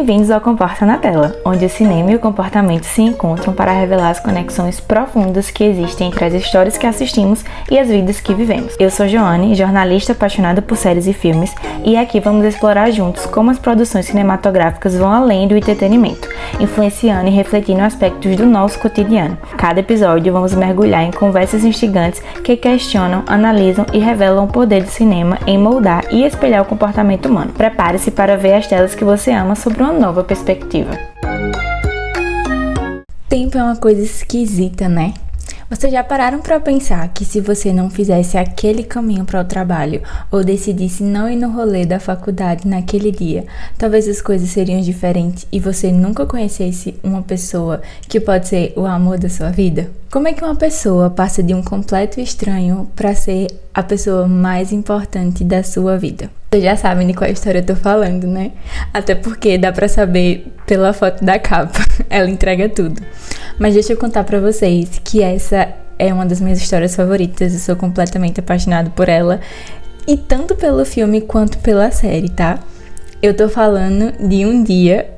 Bem-vindos ao Comporta na Tela, onde o cinema e o comportamento se encontram para revelar as conexões profundas que existem entre as histórias que assistimos e as vidas que vivemos. Eu sou Joane, jornalista apaixonada por séries e filmes, e aqui vamos explorar juntos como as produções cinematográficas vão além do entretenimento, influenciando e refletindo aspectos do nosso cotidiano. Cada episódio vamos mergulhar em conversas instigantes que questionam, analisam e revelam o poder do cinema em moldar e espelhar o comportamento humano. Prepare-se para ver as telas que você ama sob uma nova perspectiva. Tempo é uma coisa esquisita, né? Vocês já pararam para pensar que se você não fizesse aquele caminho para o trabalho ou decidisse não ir no rolê da faculdade naquele dia, talvez as coisas seriam diferentes e você nunca conhecesse uma pessoa que pode ser o amor da sua vida? Como é que uma pessoa passa de um completo estranho para ser a pessoa mais importante da sua vida? Vocês já sabem de qual história eu tô falando, né? Até porque dá pra saber pela foto da capa. Ela entrega tudo. Mas deixa eu contar pra vocês que essa é uma das minhas histórias favoritas. Eu sou completamente apaixonada por ela. E tanto pelo filme quanto pela série, tá? Eu tô falando de Um Dia,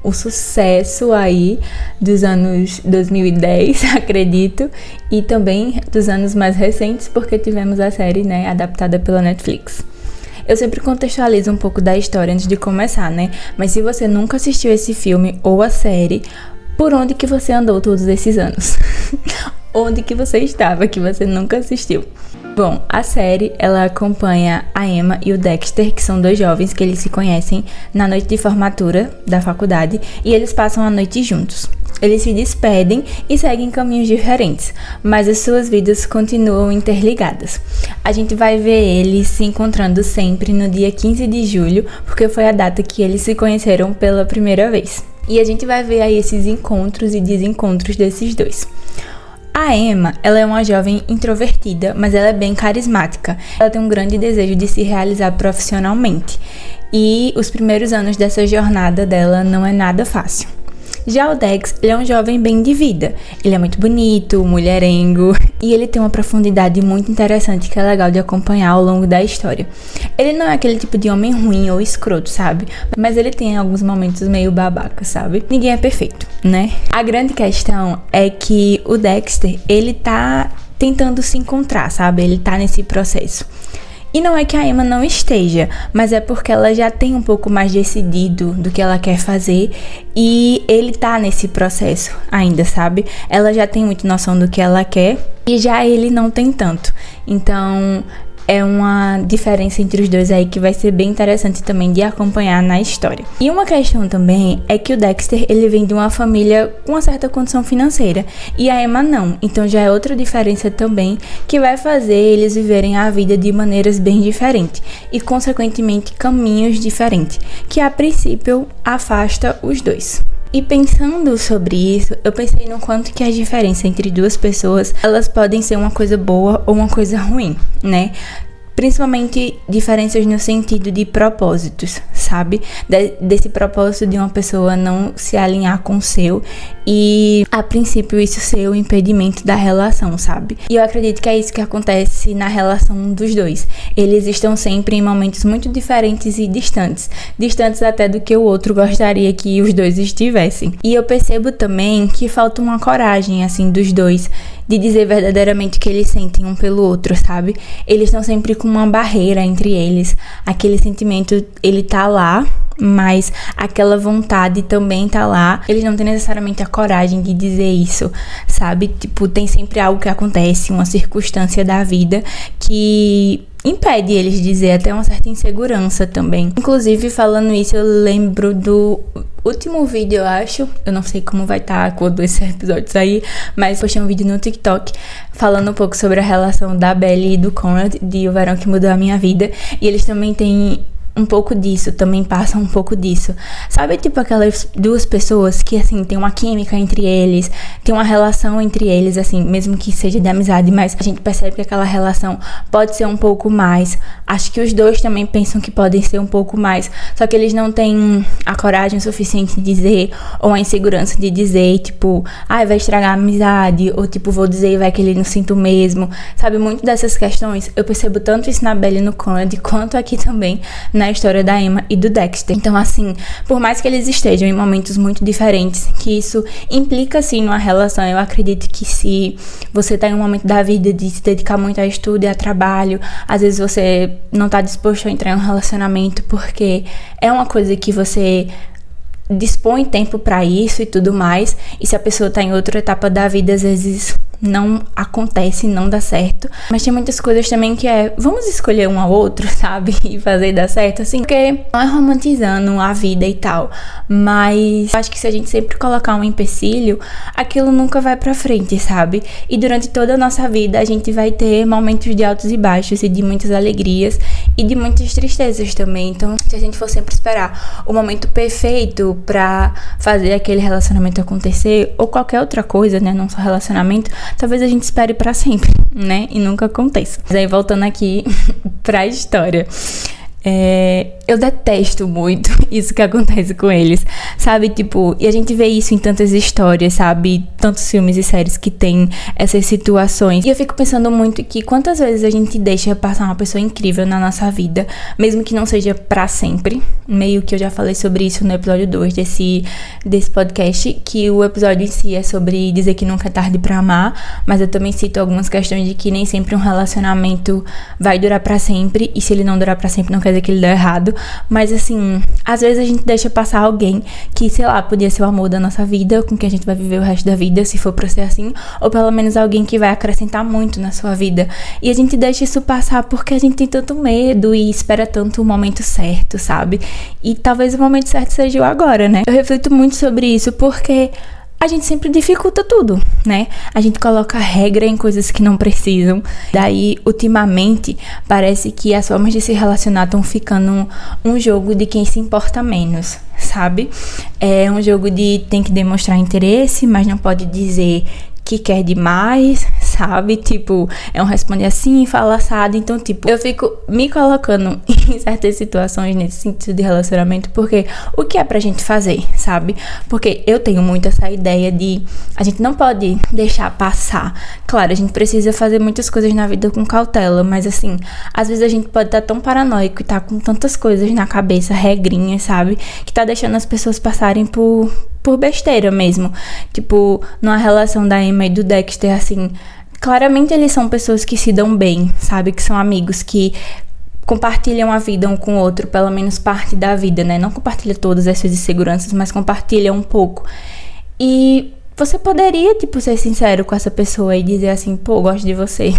o sucesso aí dos anos 2010, acredito. E também dos anos mais recentes, porque tivemos a série, né, adaptada pela Netflix. Eu sempre contextualizo um pouco da história antes de começar, né? Mas se você nunca assistiu esse filme ou a série, por onde que você andou todos esses anos? Onde que você estava que você nunca assistiu? Bom, a série, ela acompanha a Emma e o Dexter, que são dois jovens que eles se conhecem na noite de formatura da faculdade e eles passam a noite juntos. Eles se despedem e seguem caminhos diferentes, mas as suas vidas continuam interligadas. A gente vai ver eles se encontrando sempre no dia 15 de julho, porque foi a data que eles se conheceram pela primeira vez. E a gente vai ver aí esses encontros e desencontros desses dois. A Emma, ela é uma jovem introvertida, mas ela é bem carismática. Ela tem um grande desejo de se realizar profissionalmente. E os primeiros anos dessa jornada dela não é nada fácil. Já o Dex, ele é um jovem bem de vida. Ele é muito bonito, mulherengo, e ele tem uma profundidade muito interessante que é legal de acompanhar ao longo da história. Ele não é aquele tipo de homem ruim ou escroto, sabe? Mas ele tem alguns momentos meio babaca, sabe? Ninguém é perfeito, né? A grande questão é que o Dexter, ele tá tentando se encontrar, sabe? Ele tá nesse processo. E não é que a Emma não esteja, mas é porque ela já tem um pouco mais decidido do que ela quer fazer e ele tá nesse processo ainda, sabe? Ela já tem muita noção do que ela quer e já ele não tem tanto. Então é uma diferença entre os dois aí que vai ser bem interessante também de acompanhar na história. E uma questão também é que o Dexter, ele vem de uma família com uma certa condição financeira e a Emma não. Então já é outra diferença também que vai fazer eles viverem a vida de maneiras bem diferentes e consequentemente caminhos diferentes, que a princípio afasta os dois. E pensando sobre isso, eu pensei no quanto que a diferença entre duas pessoas, elas podem ser uma coisa boa ou uma coisa ruim, né? Principalmente diferenças no sentido de propósitos, sabe? Desse propósito de uma pessoa não se alinhar com o seu e, a princípio, isso ser o impedimento da relação, sabe? E eu acredito que é isso que acontece na relação dos dois. Eles estão sempre em momentos muito diferentes e distantes. Distantes até do que o outro gostaria que os dois estivessem. E eu percebo também que falta uma coragem, assim, dos dois de dizer verdadeiramente o que eles sentem um pelo outro, sabe? Eles estão sempre com uma barreira entre eles. Aquele sentimento, ele tá lá, mas aquela vontade também tá lá. Eles não têm necessariamente a coragem de dizer isso, sabe? Tipo, tem sempre algo que acontece, uma circunstância da vida que impede eles de dizer, até uma certa insegurança também. Inclusive, falando isso, eu lembro do último vídeo, eu acho, eu não sei como vai estar quando esse episódio sair, mas postei um vídeo no TikTok falando um pouco sobre a relação da Belly e do Conrad, de O Verão que Mudou a Minha Vida, e eles também têm um pouco disso, também passam um pouco disso. Sabe, tipo aquelas duas pessoas que, assim, tem uma química entre eles, tem uma relação entre eles, assim, mesmo que seja de amizade, mas a gente percebe que aquela relação pode ser um pouco mais. Acho que os dois também pensam que podem ser um pouco mais, só que eles não têm a coragem suficiente de dizer, ou a insegurança de dizer, tipo, vai estragar a amizade, ou tipo, vou dizer e vai que ele não sinta o mesmo, sabe? Muito dessas questões, eu percebo tanto isso na Belly e no Conrad, quanto aqui também na na história da Emma e do Dexter. Então, assim, por mais que eles estejam em momentos muito diferentes, que isso implica, sim, numa relação. Eu acredito que se você tá em um momento da vida de se dedicar muito a estudo e a trabalho, às vezes você não tá disposto a entrar em um relacionamento porque é uma coisa que você dispõe tempo pra isso e tudo mais, e se a pessoa tá em outra etapa da vida, às vezes não acontece, não dá certo. Mas tem muitas coisas também que vamos escolher um ao outro, sabe? E fazer dar certo, assim, porque não é romantizando a vida e tal, mas eu acho que se a gente sempre colocar um empecilho, aquilo nunca vai pra frente, sabe? E durante toda a nossa vida a gente vai ter momentos de altos e baixos, e de muitas alegrias e de muitas tristezas também. Então, se a gente for sempre esperar o momento perfeito pra fazer aquele relacionamento acontecer, ou qualquer outra coisa, né, não só relacionamento, talvez a gente espere pra sempre, né, e nunca aconteça. Mas aí, voltando aqui pra história, eu detesto muito isso que acontece com eles, sabe, tipo, e a gente vê isso em tantas histórias, sabe, tantos filmes e séries que tem essas situações, e eu fico pensando muito que quantas vezes a gente deixa passar uma pessoa incrível na nossa vida, mesmo que não seja pra sempre, meio que eu já falei sobre isso no episódio 2 desse podcast, que o episódio em si é sobre dizer que nunca é tarde pra amar, mas eu também cito algumas questões de que nem sempre um relacionamento vai durar pra sempre, e se ele não durar pra sempre não quer dizer que ele deu errado. Mas assim, às vezes a gente deixa passar alguém que, sei lá, podia ser o amor da nossa vida, com quem a gente vai viver o resto da vida, se for pra ser assim, ou pelo menos alguém que vai acrescentar muito na sua vida, e a gente deixa isso passar porque a gente tem tanto medo e espera tanto o momento certo, sabe? E talvez o momento certo seja o agora, né? Eu reflito muito sobre isso porque a gente sempre dificulta tudo, né? A gente coloca regra em coisas que não precisam. Daí, ultimamente, parece que as formas de se relacionar estão ficando um jogo de quem se importa menos, sabe? É um jogo de tem que demonstrar interesse, mas não pode dizer que quer demais, sabe? Tipo, é um responde assim, fala assado. Então, tipo, eu fico me colocando em certas situações nesse sentido de relacionamento, porque o que é pra gente fazer, sabe? Porque eu tenho muito essa ideia de a gente não pode deixar passar. Claro, a gente precisa fazer muitas coisas na vida com cautela, mas assim, às vezes a gente pode estar tão paranoico e tá com tantas coisas na cabeça, regrinhas, sabe? Que tá deixando as pessoas passarem por besteira mesmo. Tipo, numa relação da Emma e do Dexter, assim, claramente eles são pessoas que se dão bem, sabe? Que são amigos, que compartilham a vida um com o outro, pelo menos parte da vida, né? Não compartilha todas as suas inseguranças, mas compartilha um pouco. E você poderia, tipo, ser sincero com essa pessoa e dizer assim, pô, gosto de você.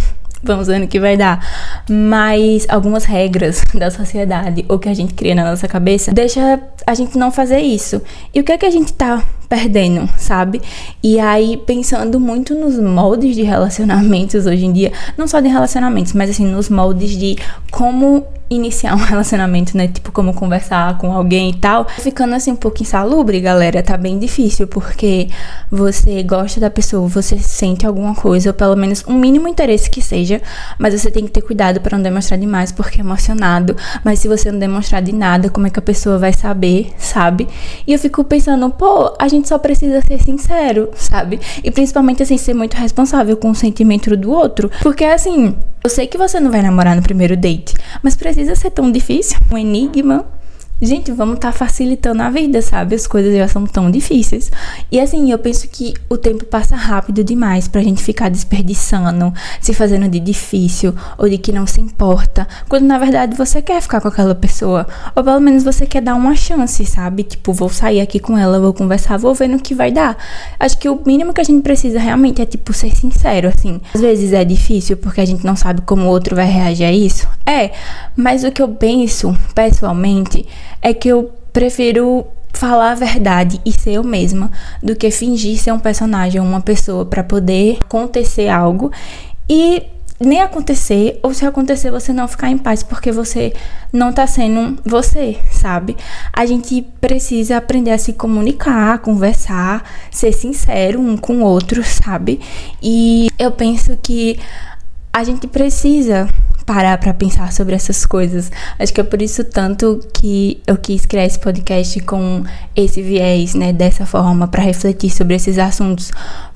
Vamos ver no que vai dar. Mas algumas regras da sociedade, ou que a gente cria na nossa cabeça, deixa a gente não fazer isso. E o que é que a gente tá perdendo, sabe? E aí, pensando muito nos moldes de relacionamentos hoje em dia, não só de relacionamentos, mas assim, nos moldes de como iniciar um relacionamento, né? Tipo, como conversar com alguém e tal. Ficando assim um pouco insalubre, galera, tá bem difícil, porque você gosta da pessoa, você sente alguma coisa, ou pelo menos um mínimo interesse que seja, mas você tem que ter cuidado pra não demonstrar demais, porque é emocionado. Mas se você não demonstrar de nada, como é que a pessoa vai saber, sabe? E eu fico pensando, pô, a gente só precisa ser sincero, sabe? E principalmente, assim, ser muito responsável com o sentimento do outro, porque assim, eu sei que você não vai namorar no primeiro date, mas precisa ser tão difícil? Um enigma? Gente, vamos tá facilitando a vida, sabe? As coisas já são tão difíceis. E assim, eu penso que o tempo passa rápido demais pra gente ficar desperdiçando, se fazendo de difícil, ou de que não se importa, quando na verdade você quer ficar com aquela pessoa, ou pelo menos você quer dar uma chance, sabe? Tipo, vou sair aqui com ela, vou conversar, vou ver no que vai dar. Acho que o mínimo que a gente precisa realmente é, tipo, ser sincero, assim. Às vezes é difícil porque a gente não sabe como o outro vai reagir a isso. Mas o que eu penso, pessoalmente, é que eu prefiro falar a verdade e ser eu mesma do que fingir ser um personagem ou uma pessoa pra poder acontecer algo e nem acontecer, ou se acontecer você não ficar em paz porque você não tá sendo você, sabe? A gente precisa aprender a se comunicar, conversar, ser sincero um com o outro, sabe? E eu penso que a gente precisa parar pra pensar sobre essas coisas. Acho que é por isso tanto que eu quis criar esse podcast com esse viés, né, dessa forma, pra refletir sobre esses assuntos,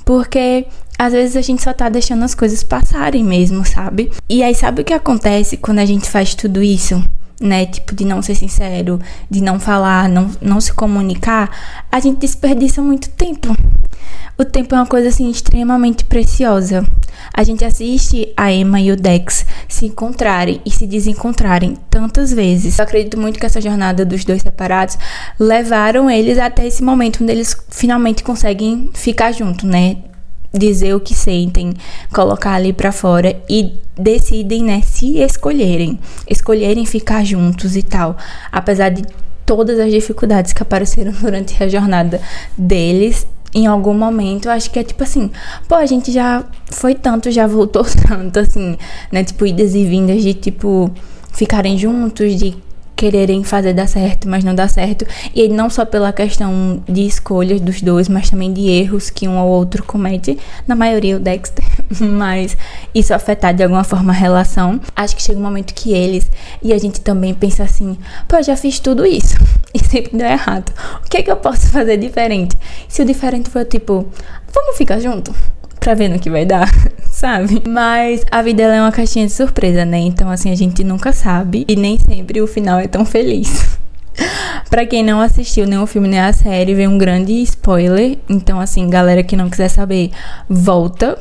porque às vezes a gente só tá deixando as coisas passarem mesmo, sabe? E aí sabe o que acontece quando a gente faz tudo isso? né, tipo, de não ser sincero, de não falar, não se comunicar, a gente desperdiça muito tempo. O tempo é uma coisa, assim, extremamente preciosa. A gente assiste a Emma e o Dex se encontrarem e se desencontrarem tantas vezes. Eu acredito muito que essa jornada dos dois separados levaram eles até esse momento onde eles finalmente conseguem ficar juntos, né? Dizer o que sentem, colocar ali pra fora e decidem, né, se escolherem ficar juntos e tal, apesar de todas as dificuldades que apareceram durante a jornada deles. Em algum momento, eu acho que é tipo assim, pô, a gente já foi tanto, já voltou tanto, assim, né, tipo, idas e vindas de, tipo, ficarem juntos, de quererem fazer dar certo, mas não dá certo. E não só pela questão de escolhas dos dois, mas também de erros que um ou outro comete. Na maioria o Dexter. Mas isso afetar de alguma forma a relação. Acho que chega um momento que eles e a gente também pensa assim, pô, eu já fiz tudo isso e sempre deu errado. O que é que eu posso fazer diferente? Se o diferente for tipo, vamos ficar junto? Pra ver no que vai dar, sabe? Mas a vida, ela é uma caixinha de surpresa, né? Então, assim, a gente nunca sabe. E nem sempre o final é tão feliz. Pra quem não assistiu nem o filme nem a série, vem um grande spoiler. Então, assim, galera que não quiser saber, volta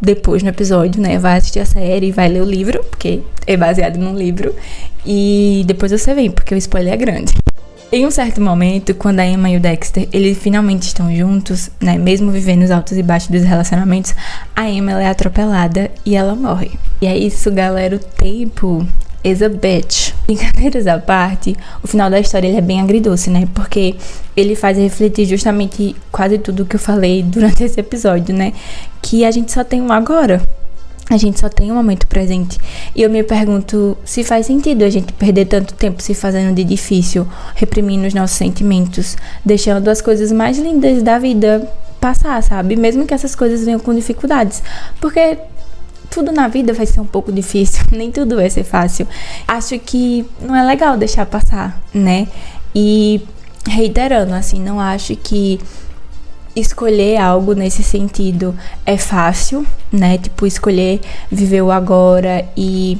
depois no episódio, né? Vai assistir a série e vai ler o livro, porque é baseado num livro. E depois você vem, porque o spoiler é grande. Em um certo momento, quando a Emma e o Dexter, eles finalmente estão juntos, né, mesmo vivendo os altos e baixos dos relacionamentos, a Emma, ela é atropelada e ela morre. E é isso, galera, o tempo is a bitch. Brincadeiras à parte, o final da história, ele é bem agridoce, né, porque ele faz refletir justamente quase tudo que eu falei durante esse episódio, né, que a gente só tem um agora. A gente só tem um momento presente. E eu me pergunto se faz sentido a gente perder tanto tempo se fazendo de difícil, reprimindo os nossos sentimentos, deixando as coisas mais lindas da vida passar, sabe? Mesmo que essas coisas venham com dificuldades. Porque tudo na vida vai ser um pouco difícil, nem tudo vai ser fácil. Acho que não é legal deixar passar, né? E reiterando, assim, não acho que escolher algo nesse sentido é fácil, né? Tipo, escolher viver o agora e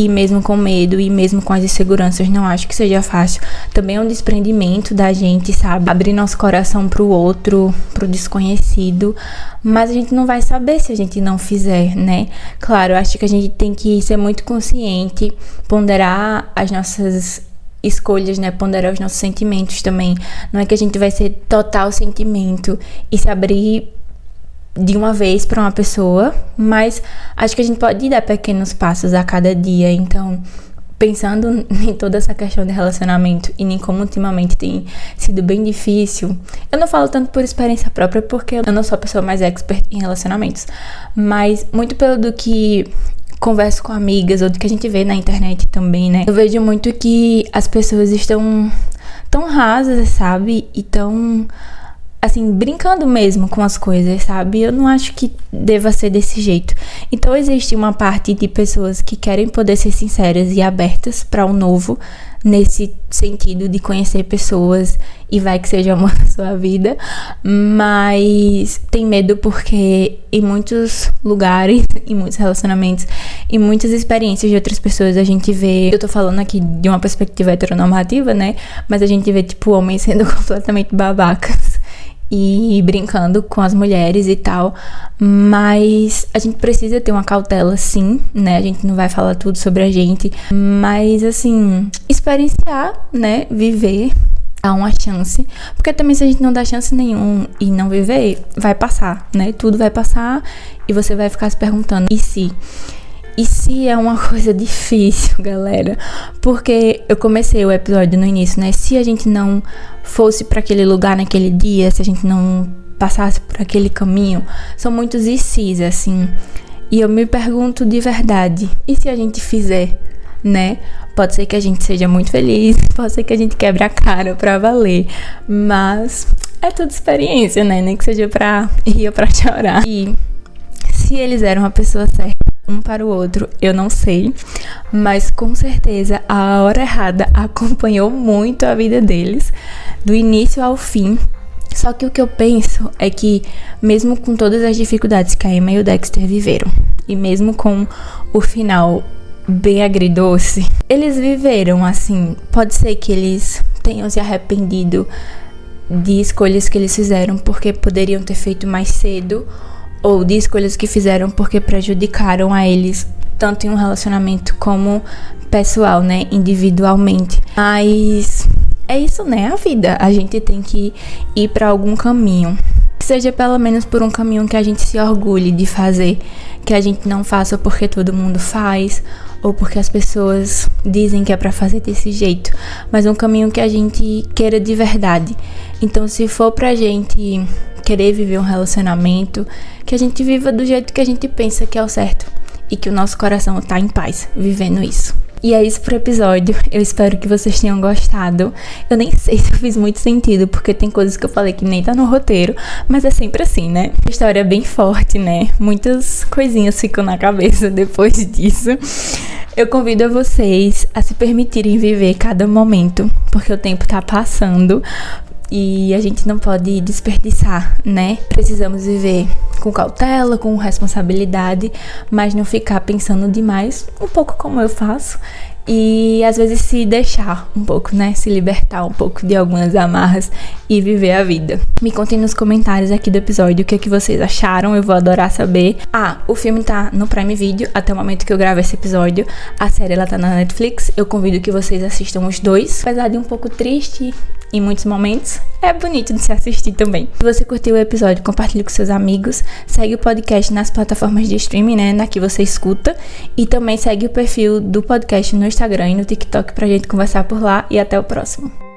mesmo com medo e mesmo com as inseguranças, não acho que seja fácil. Também é um desprendimento da gente, sabe? Abrir nosso coração pro outro, pro desconhecido. Mas a gente não vai saber se a gente não fizer, né? Claro, eu acho que a gente tem que ser muito consciente, ponderar as nossas escolhas, né, ponderar os nossos sentimentos também. Não é que a gente vai ser total sentimento e se abrir de uma vez para uma pessoa, mas acho que a gente pode dar pequenos passos a cada dia. Então, pensando em toda essa questão de relacionamento e em como ultimamente tem sido bem difícil, eu não falo tanto por experiência própria, porque eu não sou a pessoa mais expert em relacionamentos, mas muito pelo do que converso com amigas ou do que a gente vê na internet também, né? Eu vejo muito que as pessoas estão tão rasas, sabe? E tão, assim, brincando mesmo com as coisas, sabe? Eu não acho que deva ser desse jeito. Então existe uma parte de pessoas que querem poder ser sinceras e abertas para o novo, nesse sentido de conhecer pessoas e vai que seja amor da sua vida, mas tem medo porque em muitos lugares, em muitos relacionamentos, em muitas experiências de outras pessoas a gente vê, eu tô falando aqui de uma perspectiva heteronormativa, né, mas a gente vê tipo homens sendo completamente babacas e brincando com as mulheres e tal, mas a gente precisa ter uma cautela, sim, né, a gente não vai falar tudo sobre a gente, mas assim, experienciar, né, viver, dar uma chance, porque também se a gente não dá chance nenhum e não viver, vai passar, né, tudo vai passar e você vai ficar se perguntando, e se? E se é uma coisa difícil, galera? Porque eu comecei o episódio no início, né? Se a gente não fosse pra aquele lugar naquele dia, se a gente não passasse por aquele caminho, são muitos e se's, assim. E eu me pergunto de verdade, e se a gente fizer, né? Pode ser que a gente seja muito feliz, pode ser que a gente quebre a cara pra valer, mas é tudo experiência, né? Nem que seja pra rir ou pra chorar. E se eles eram a pessoa certa um para o outro, eu não sei, mas com certeza a hora errada acompanhou muito a vida deles, do início ao fim. Só que o que eu penso é que, mesmo com todas as dificuldades que a Emma e o Dexter viveram, e mesmo com o final bem agridoce. Eles viveram assim, pode ser que eles tenham se arrependido de escolhas que eles fizeram porque poderiam ter feito mais cedo, ou de escolhas que fizeram porque prejudicaram a eles, tanto em um relacionamento como pessoal, né, individualmente. Mas é isso, né, a vida. A gente tem que ir para algum caminho, que seja pelo menos por um caminho que a gente se orgulhe de fazer, que a gente não faça porque todo mundo faz, ou porque as pessoas dizem que é pra fazer desse jeito, mas um caminho que a gente queira de verdade. Então, se for pra gente querer viver um relacionamento, que a gente viva do jeito que a gente pensa que é o certo, e que o nosso coração tá em paz vivendo isso. E é isso pro episódio. Eu espero que vocês tenham gostado. Eu nem sei se eu fiz muito sentido, porque tem coisas que eu falei que nem tá no roteiro, mas é sempre assim, né? A história é bem forte, né? Muitas coisinhas ficam na cabeça depois disso. Eu convido a vocês a se permitirem viver cada momento, porque o tempo tá passando e a gente não pode desperdiçar, né? Precisamos viver com cautela, com responsabilidade, mas não ficar pensando demais, um pouco como eu faço, e às vezes se deixar um pouco, né? Se libertar um pouco de algumas amarras e viver a vida. Me contem nos comentários aqui do episódio o que é que vocês acharam, eu vou adorar saber. O filme tá no Prime Video até o momento que eu gravo esse episódio. A série, ela tá na Netflix. Eu convido que vocês assistam os dois. Apesar de um pouco triste em muitos momentos, é bonito de se assistir também. Se você curtiu o episódio, compartilhe com seus amigos. Segue o podcast nas plataformas de streaming, né, na que você escuta. E também segue o perfil do podcast no Instagram e no TikTok pra gente conversar por lá. E até o próximo.